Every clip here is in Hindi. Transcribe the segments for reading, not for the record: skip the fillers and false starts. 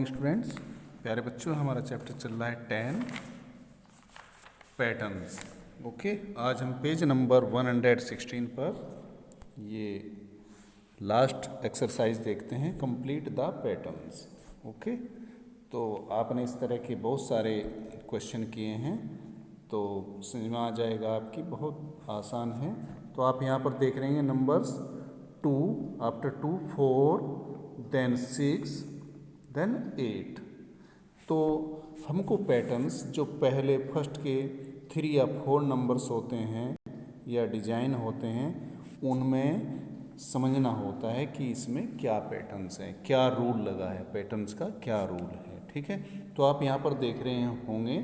मॉर्निंग स्टूडेंट्स, प्यारे बच्चों। हमारा चैप्टर चल रहा है 10 पैटर्न्स। ओके, आज हम पेज नंबर 116 पर ये लास्ट एक्सरसाइज देखते हैं, कंप्लीट द पैटर्न्स। ओके, तो आपने इस तरह के बहुत सारे क्वेश्चन किए हैं तो समझ में आ जाएगा आपकी, बहुत आसान है। तो आप यहाँ पर देख रहे हैं नंबर्स 2, आफ्टर 2 4, देन 6, देन 8। तो हमको पैटर्न्स जो पहले फर्स्ट के 3 या 4 नंबर्स होते हैं या डिजाइन होते हैं उनमें समझना होता है कि इसमें क्या पैटर्न्स हैं, क्या रूल लगा है, पैटर्न्स का क्या रूल है। ठीक है, तो आप यहाँ पर देख रहे होंगे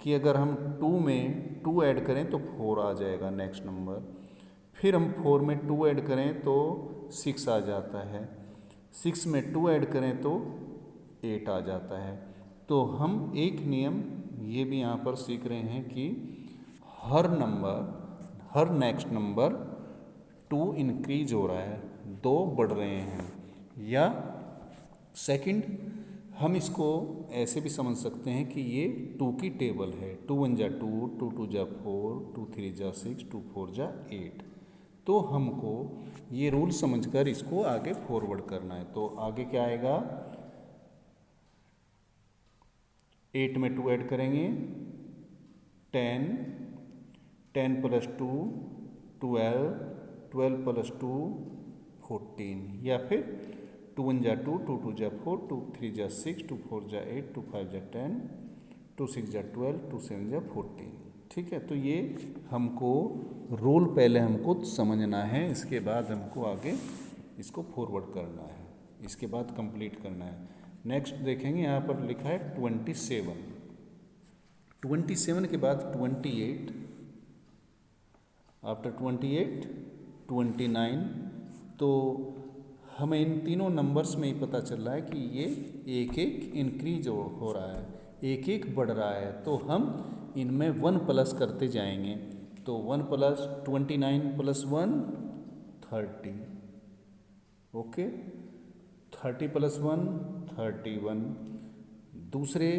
कि अगर हम 2 में 2 ऐड करें तो 4 आ जाएगा नेक्स्ट नंबर, फिर हम 4 में 2 ऐड करें तो 6 आ जाता है, 6 में 2 ऐड करें तो 8 आ जाता है। तो हम एक नियम ये भी यहाँ पर सीख रहे हैं कि हर नेक्स्ट नंबर 2 इंक्रीज हो रहा है, 2 बढ़ रहे हैं। या सेकंड, हम इसको ऐसे भी समझ सकते हैं कि ये 2 की टेबल है, 2 1 जा 2, 2 2 जा 4, 2 3 जा 6, 2 4 जा 8। तो हमको ये रूल समझकर इसको आगे फॉरवर्ड करना है। तो आगे क्या आएगा, 8 में 2 ऐड करेंगे 10, 10 प्लस 2 12, 12 प्लस 2 14। या फिर 2 1 जा 2, 2 2 जा 4, 2 3 जा 6, 2 4 जा 8, 2 5 जा 10, 2 6 जा 12, 2 7 जा 14। ठीक है, तो ये हमको रूल पहले हमको समझना है, इसके बाद हमको आगे इसको फॉरवर्ड करना है, इसके बाद कंप्लीट करना है। नेक्स्ट देखेंगे, यहाँ पर लिखा है 27, 27 के बाद 28, आफ्टर 28 29। तो हमें इन तीनों नंबर्स में ही पता चल रहा है कि ये एक एक इंक्रीज हो रहा है, एक एक बढ़ रहा है। तो हम इनमें 1 प्लस करते जाएंगे। तो 1 प्लस 29 प्लस 1 30। Okay, 30 plus 1 31। दूसरे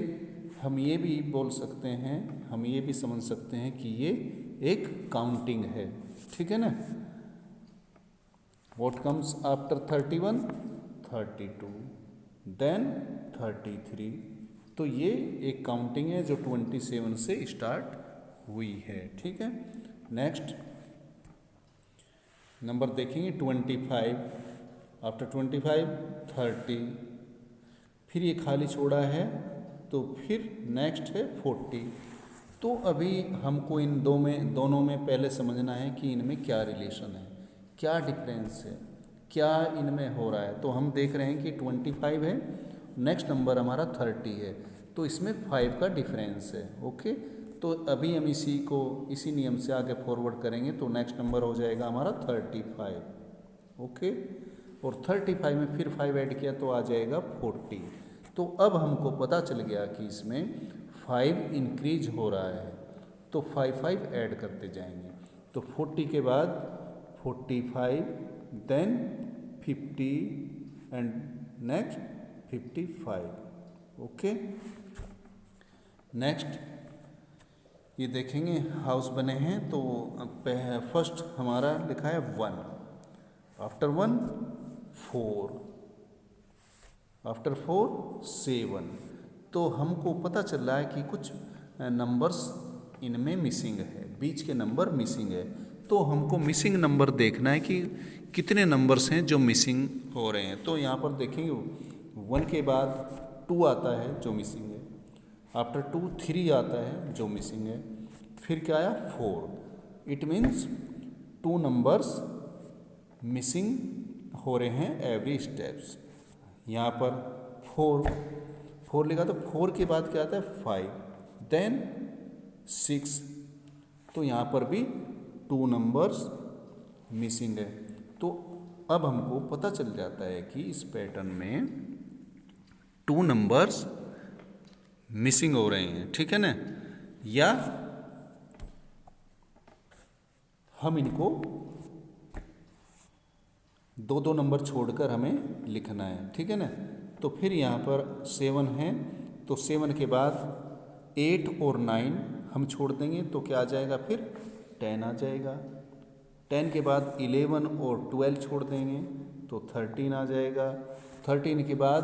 हम ये भी बोल सकते हैं, हम ये भी समझ सकते हैं कि ये एक काउंटिंग है। ठीक है ना। What comes after 31? 32, then 33। तो ये एक काउंटिंग है जो 27 से स्टार्ट हुई है। ठीक है, नेक्स्ट नंबर देखेंगे 25, आफ्टर 25 30। फिर ये खाली छोड़ा है तो फिर नेक्स्ट है 40। तो अभी हमको इन दोनों में पहले समझना है कि इनमें क्या रिलेशन है, क्या डिफरेंस है, क्या इनमें हो रहा है। तो हम देख रहे हैं कि 25 है, नेक्स्ट नंबर हमारा 30 है, तो इसमें 5 का डिफरेंस है। ओके, तो अभी हम इसी नियम से आगे फॉरवर्ड करेंगे तो नेक्स्ट नंबर हो जाएगा हमारा 35। ओके, और 35 में फिर 5 ऐड किया तो आ जाएगा 40। तो अब हमको पता चल गया कि इसमें 5 इंक्रीज हो रहा है, तो 5 5 ऐड करते जाएंगे। तो 40 के बाद 45, then 50 and next 55। Okay, next ये देखेंगे हाउस बने हैं। तो फर्स्ट हमारा लिखा है 1, आफ्टर 1 4, आफ्टर 4 7। तो हमको पता चल रहा है कि कुछ नंबर्स इनमें मिसिंग है, बीच के नंबर मिसिंग है। तो हमको मिसिंग नंबर देखना है कि कितने नंबर्स हैं जो मिसिंग हो रहे हैं। तो यहाँ पर देखेंगे 1 के बाद 2 आता है जो मिसिंग है, आफ्टर 2 3 आता है जो मिसिंग है, फिर क्या आया 4। इट मीन्स 2 नंबर्स मिसिंग हो रहे हैं एवरी स्टेप्स। यहाँ पर 4 लिखा, तो 4 के बाद क्या आता है 5, देन 6। तो यहाँ पर भी 2 नंबर्स मिसिंग है। तो अब हमको पता चल जाता है कि इस पैटर्न में 2 नंबर्स मिसिंग हो रहे हैं। ठीक है ना। या हम इनको 2 2 नंबर छोड़कर हमें लिखना है। ठीक है ना। तो फिर यहाँ पर 7 है, तो 7 के बाद 8 और 9 हम छोड़ देंगे तो क्या आ जाएगा, फिर 10 आ जाएगा। 10 के बाद 11 और 12 छोड़ देंगे तो 13 आ जाएगा। 13 के बाद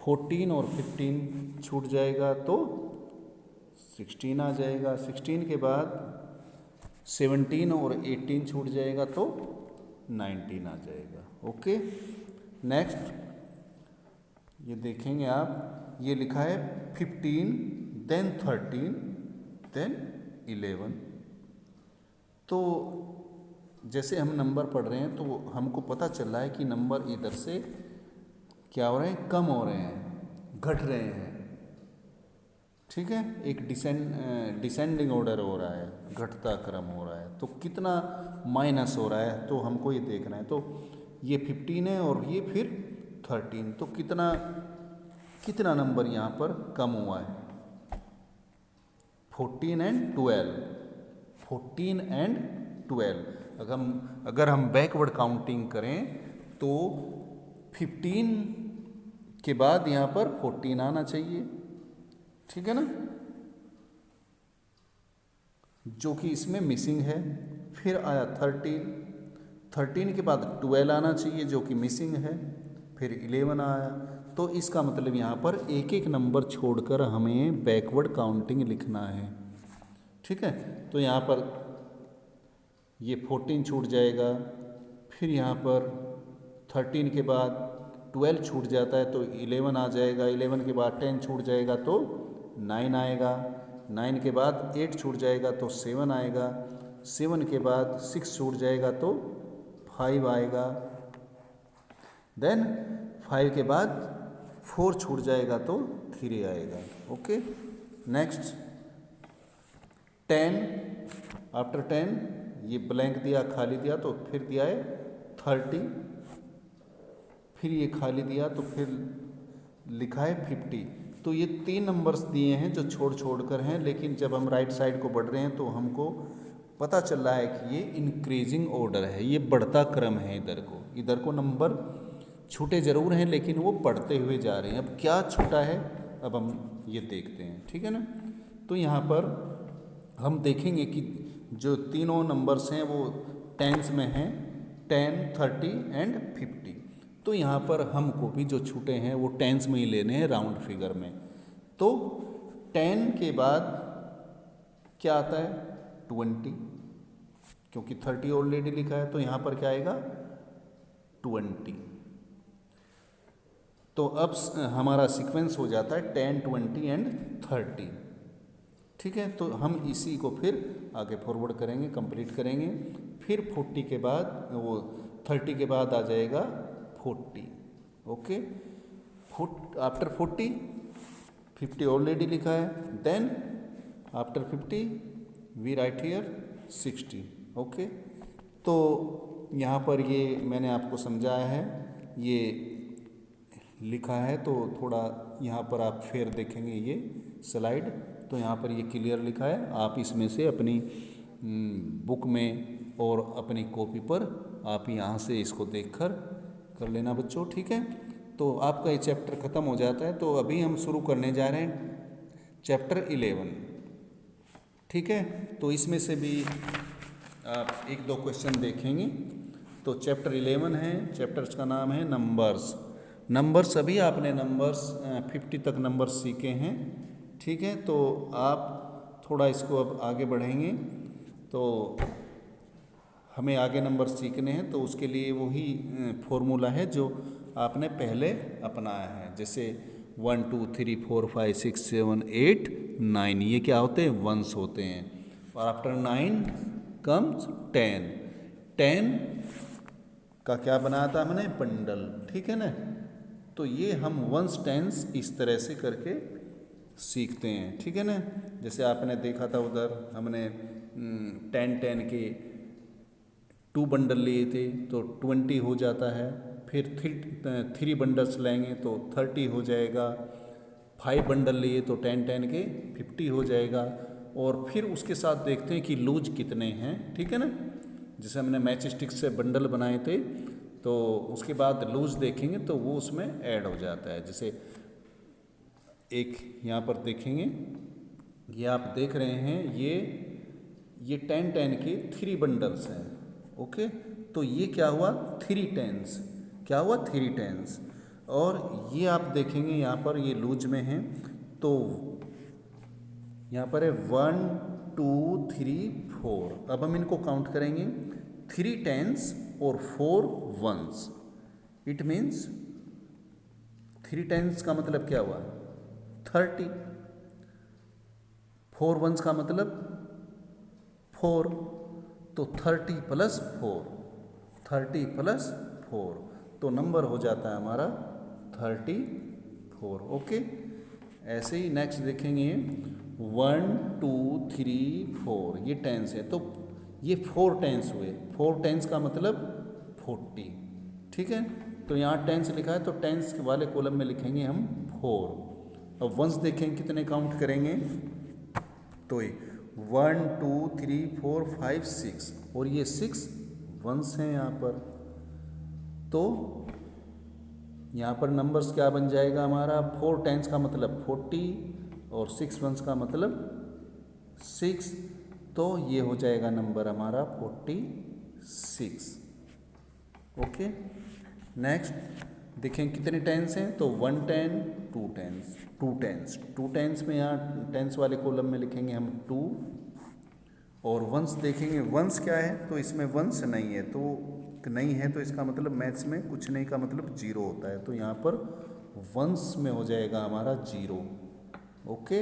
14 और 15 छूट जाएगा तो 16 आ जाएगा। 16 के बाद 17 और 18 छूट जाएगा तो 19 आ जाएगा। ओके, नेक्स्ट ये देखेंगे आप, ये लिखा है 15 देन 13 देन 11। तो जैसे हम नंबर पढ़ रहे हैं तो हमको पता चल रहा है कि नंबर इधर से क्या हो रहे हैं, कम हो रहे हैं, घट रहे हैं। ठीक है, एक डिसेंडिंग ऑर्डर हो रहा है, घटता क्रम हो रहा है। तो कितना माइनस हो रहा है तो हमको ये देखना है। तो ये 15 है और ये फिर 13, तो कितना नंबर यहाँ पर कम हुआ है, 14 एंड 12। 14 एंड 12 अगर हम बैकवर्ड काउंटिंग करें तो 15 के बाद यहाँ पर 14 आना चाहिए, ठीक है ना, जो कि इसमें मिसिंग है। फिर आया 13 के बाद 12 आना चाहिए जो कि मिसिंग है, फिर 11 आया। तो इसका मतलब यहाँ पर एक एक नंबर छोड़कर हमें बैकवर्ड काउंटिंग लिखना है। ठीक है, तो यहाँ पर ये 14 छूट जाएगा, फिर यहाँ पर 13 के बाद 12 छूट जाता है तो 11 आ जाएगा। 11 के बाद 10 छूट जाएगा तो 9 आएगा। 9 के बाद 8 छूट जाएगा तो 7 आएगा। 7 के बाद 6 छूट जाएगा तो 5 आएगा। देन 5 के बाद 4 छूट जाएगा तो 3 आएगा। ओके, नेक्स्ट 10, आफ्टर 10 ये ब्लैंक दिया, खाली दिया, तो फिर दिया है 30, फिर ये खाली दिया तो फिर लिखा है 50। तो ये 3 नंबर्स दिए हैं जो छोड़ कर हैं, लेकिन जब हम राइट साइड को बढ़ रहे हैं तो हमको पता चल रहा है कि ये इंक्रीजिंग ऑर्डर है, ये बढ़ता क्रम है। इधर को नंबर छूटे ज़रूर हैं लेकिन वो बढ़ते हुए जा रहे हैं। अब क्या छूटा है अब हम ये देखते हैं, ठीक है ना। तो यहाँ पर हम देखेंगे कि जो तीनों नंबर्स हैं वो टेंस में हैं, 10, 30 एंड 50। तो यहाँ पर हमको भी जो छूटे हैं वो टेंस में ही लेने हैं, राउंड फिगर में। तो 10 के बाद क्या आता है, 20, क्योंकि 30 ऑलरेडी लिखा है तो यहाँ पर क्या आएगा, 20। तो अब हमारा सीक्वेंस हो जाता है 10, 20 एंड 30। ठीक है, तो हम इसी को फिर आगे फॉरवर्ड करेंगे, कंप्लीट करेंगे। फिर 40 के बाद वो 30 के बाद आ जाएगा 40। ओके, आफ्टर 40 50 ऑलरेडी लिखा है। Then after 50 we write here 60। Okay, तो यहाँ पर ये मैंने आपको समझाया है, ये लिखा है। तो थोड़ा यहाँ पर आप फिर देखेंगे ये स्लाइड, तो यहाँ पर ये क्लियर लिखा है। आप इसमें से अपनी बुक में और अपनी कॉपी पर आप यहाँ से इसको देखकर कर लेना बच्चों, ठीक है। तो आपका ये चैप्टर ख़त्म हो जाता है। तो अभी हम शुरू करने जा रहे हैं चैप्टर 11, ठीक है। तो इसमें से भी आप 1-2 क्वेश्चन देखेंगे। तो चैप्टर 11 है, चैप्टर्स का नाम है नंबर्स। अभी आपने नंबर्स 50 तक नंबर्स सीखे हैं, ठीक है। तो आप थोड़ा इसको अब आगे बढ़ेंगे तो हमें आगे नंबर सीखने हैं, तो उसके लिए वही फॉर्मूला है जो आपने पहले अपनाया है। जैसे 1, 2, 3, 4, 5, 6, 7, 8, 9 ये क्या होते हैं, वंस होते हैं। और आफ्टर 9 कम्स 10। 10 का क्या बनाया था हमने, बंडल, ठीक है ना। तो ये हम वंस टेंस इस तरह से करके सीखते हैं, ठीक है ना। जैसे आपने देखा था उधर हमने 10 के 2 बंडल लिए थे तो 20 हो जाता है। फिर 3 बंडल्स लेंगे तो 30 हो जाएगा। 5 बंडल लिए तो 10 के 50 हो जाएगा। और फिर उसके साथ देखते हैं कि लूज कितने हैं, ठीक है ना। जैसे हमने मैच स्टिक से बंडल बनाए थे तो उसके बाद लूज देखेंगे तो वो उसमें ऐड हो जाता है। जैसे एक यहाँ पर देखेंगे, ये आप देख रहे हैं, ये 10 के 3 बंडल्स हैं। ओके, तो ये क्या हुआ 3 टेंस, क्या हुआ 3 टेंस। और ये आप देखेंगे यहाँ पर ये लूज में है, तो यहाँ पर है 1 2 3 4। अब हम इनको काउंट करेंगे, 3 टेंस और 4 वंस। इट मीन्स 3 टेंस का मतलब क्या हुआ 30, 4 वंस का मतलब 4, तो 30 प्लस 4, 30 प्लस 4, तो नंबर हो जाता है हमारा 34। ओके, ऐसे ही नेक्स्ट देखेंगे 1 2 3 4, ये टेंस है, तो ये 4 टेंस हुए। 4 टेंस का मतलब 40, ठीक है। तो यहाँ टेंस लिखा है, तो टेंस वाले कॉलम में लिखेंगे हम 4। अब वंस देखें कितने काउंट करेंगे, तो ये 1 2 3 4 5 6, और ये 6 वंस हैं यहाँ पर। तो यहाँ पर नंबर्स क्या बन जाएगा हमारा, 4 टेंस का मतलब 40 और 6 वंस का मतलब 6, तो ये हो जाएगा नंबर हमारा 46। ओके, नेक्स्ट देखें कितने टेंस हैं, तो 1 10 2 टेंस, 2 टेंस में यहाँ टेंस वाले कॉलम में लिखेंगे हम 2। और वंस देखेंगे, वंस क्या है, तो इसमें वंस नहीं है, तो इसका मतलब मैथ्स में कुछ नहीं का मतलब 0 होता है, तो यहाँ पर वंस में हो जाएगा हमारा 0। ओके,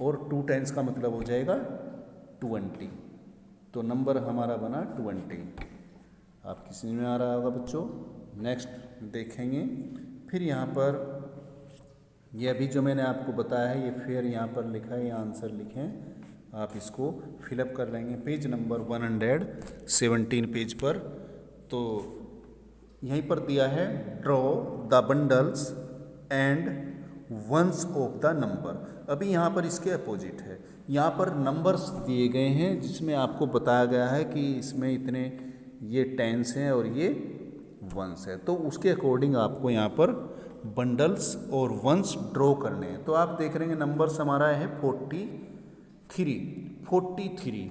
और 2 टेंस का मतलब हो जाएगा 20, तो नंबर हमारा बना 20। आपकी समझ में आ रहा होगा बच्चों। नेक्स्ट देखेंगे, फिर यहाँ पर ये अभी जो मैंने आपको बताया है, ये फिर यहाँ पर लिखा है, ये आंसर लिखें, आप इसको फिलअप कर लेंगे पेज नंबर 117 पेज पर। तो यहीं पर दिया है draw the bundles and ones of the number. अभी यहाँ पर इसके अपोजिट है, यहाँ पर नंबर्स दिए गए हैं जिसमें आपको बताया गया है कि इसमें इतने ये टेंस हैं और ये वंस है, तो उसके अकॉर्डिंग आपको यहाँ पर बंडल्स और वंस ड्रॉ करने हैं। तो आप देख रहे हैं नंबर्स हमारा है 43।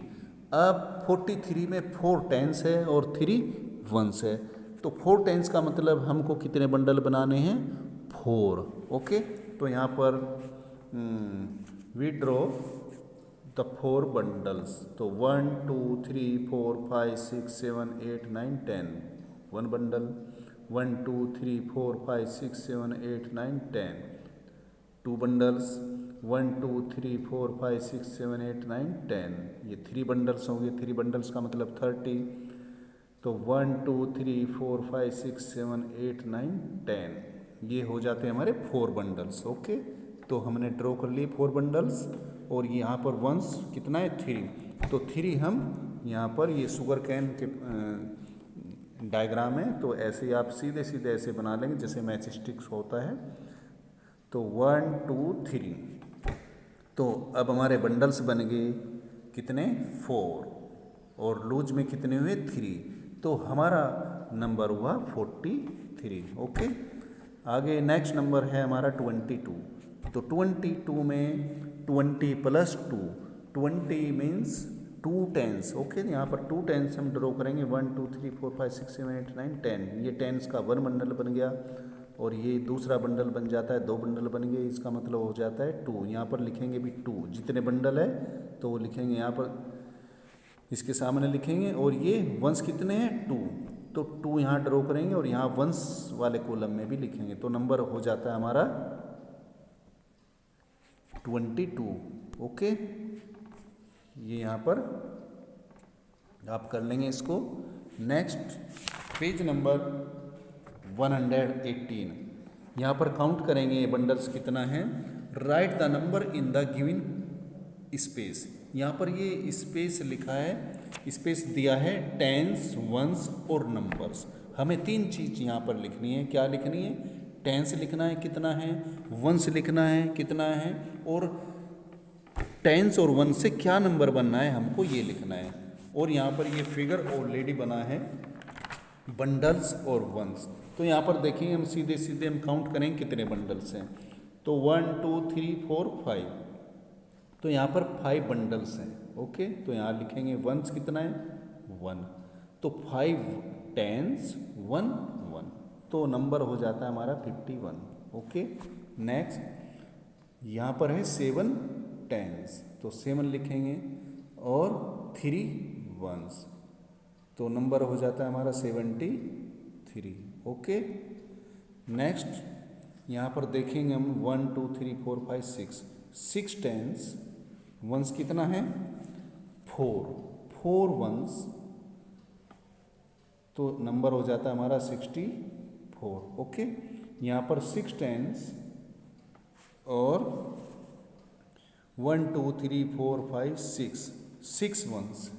अब 43 में 4 टेंस है और 3 वंस है, तो 4 टेंस का मतलब हमको कितने बंडल बनाने हैं 4। ओके, तो यहाँ पर वी ड्रॉ द 4 बंडल्स, तो 1 2 3 4 5 6 7 8 9 10, 1 बंडल, 1 2 3 4 5 6 7 8 9 10, 2 बंडल्स, 1 2 3 4 5 6 7 8 9 10, ये 3 बंडल्स होंगे, 3 बंडल्स का मतलब 30, तो 1 2 3 4 5 6 7 8 9 10, ये हो जाते हैं हमारे 4 बंडल्स। ओके, तो हमने ड्रॉ कर लिए 4 बंडल्स, और यहाँ पर वंस कितना है 3, तो 3 हम यहाँ पर ये शुगर कैन के डायग्राम है, तो ऐसे आप सीधे ऐसे बना लेंगे जैसे मैच स्टिक्स होता है। तो 1 2 3, तो अब हमारे बंडल्स बन गए कितने 4, और लूज में कितने हुए 3, तो हमारा नंबर हुआ 43। ओके, आगे नेक्स्ट नंबर है हमारा 22। तो 22 में 20 प्लस 2, 20 मीन्स 2 टेंस। ओके, यहाँ पर 2 टेंस हम ड्रॉ करेंगे, 1 2 3 4 5 6 7 8 9 10, ये टेंस का 1 बंडल बन गया, और ये दूसरा बंडल बन जाता है, 2 बंडल बन गए, इसका मतलब हो जाता है 2। यहाँ पर लिखेंगे भी 2, जितने बंडल है तो वो लिखेंगे यहाँ पर इसके सामने लिखेंगे, और ये वंस कितने हैं 2, तो 2 यहाँ ड्रॉ करेंगे और यहाँ वंस वाले कॉलम में भी लिखेंगे, तो नंबर हो जाता है हमारा 22। ओके, ये यहाँ पर आप कर लेंगे इसको। नेक्स्ट पेज नंबर 118, यहाँ पर काउंट करेंगे ये बंडल्स कितना है। Right the number in the given space, यहाँ पर ये स्पेस लिखा है, स्पेस दिया है टेंस, वंस और नंबर्स। हमें 3 चीज़ यहाँ पर लिखनी है। क्या लिखनी है, टेंस लिखना है कितना है, वंस लिखना है कितना है, और टेंस और वंस से क्या नंबर बनना है हमको ये लिखना है। और यहाँ पर ये फिगर ऑलरेडी बना है, बंडल्स और वंस। तो यहाँ पर देखेंगे हम सीधे सीधे हम काउंट करेंगे कितने बंडल्स हैं। तो 1 2 3 4 5, तो यहाँ पर 5 बंडल्स हैं। ओके, तो यहाँ लिखेंगे वंस कितना है 1, तो 5 टेंस 1 1, तो नंबर हो जाता है हमारा 51। ओके, नेक्स्ट यहाँ पर है 7 टेंस, तो 7 लिखेंगे और 3 वंस, तो नंबर हो जाता है हमारा 73। ओके, नेक्स्ट यहाँ पर देखेंगे हम 1 2 3 4 5 6 टेंस, वंस कितना है 4 वंस, तो नंबर हो जाता है हमारा 64। ओके, यहाँ पर 6 टेंस और 1 2 3 4 5 6 वंस,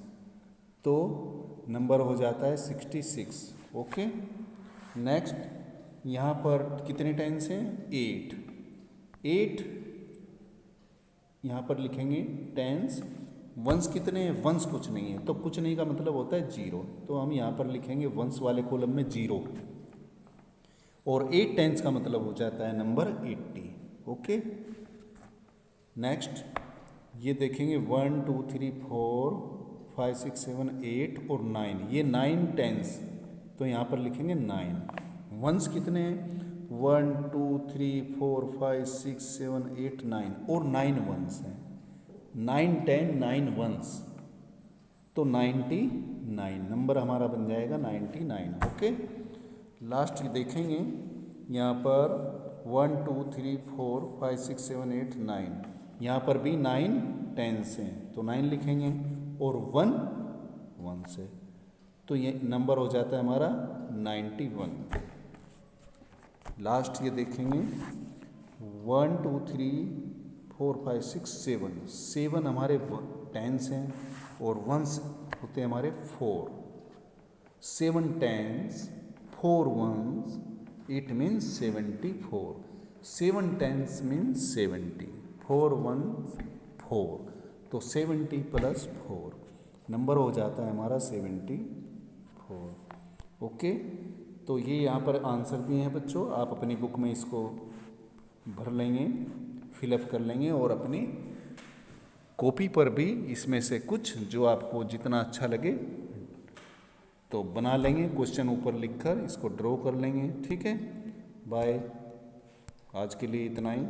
तो नंबर हो जाता है 66। ओके, नेक्स्ट यहाँ पर कितने टेंस हैं 8 यहाँ पर लिखेंगे टेंस, वंस कितने हैं वंस कुछ नहीं है, तो कुछ नहीं का मतलब होता है 0, तो हम यहाँ पर लिखेंगे वंस वाले कॉलम में 0, और 8 टेंस का मतलब हो जाता है नंबर 80। ओके, नेक्स्ट ये देखेंगे 1 2 3 4 5 6 7 8 और 9, ये 9 टेंस, तो यहाँ पर लिखेंगे 9। वंस कितने हैं 1 2 3 4 5 6 7 8 9, और 9 वंस हैं, 9 10 9 वंस, तो 99, नंबर हमारा बन जाएगा 99। ओके, लास्ट देखेंगे यहाँ पर 1 2 3 4 5 6 7 8 9, यहाँ पर भी 9 टेंस हैं, तो 9 लिखेंगे और 1 वंस है, तो ये नंबर हो जाता है हमारा 91। लास्ट ये देखेंगे 1 2 3 4 5 6 7 हमारे टेंस हैं और वंस होते हैं हमारे 4, 7 tens 4 ones, it means 74, 7 tens means 70, 4 ones 4, तो 70 प्लस 4, नंबर हो जाता है हमारा 74। ओके, तो ये यहाँ पर आंसर भी हैं बच्चों, आप अपनी बुक में इसको भर लेंगे, फिलअप कर लेंगे, और अपनी कॉपी पर भी इसमें से कुछ जो आपको जितना अच्छा लगे तो बना लेंगे, क्वेश्चन ऊपर लिखकर इसको ड्रॉ कर लेंगे। ठीक है, बाय, आज के लिए इतना ही।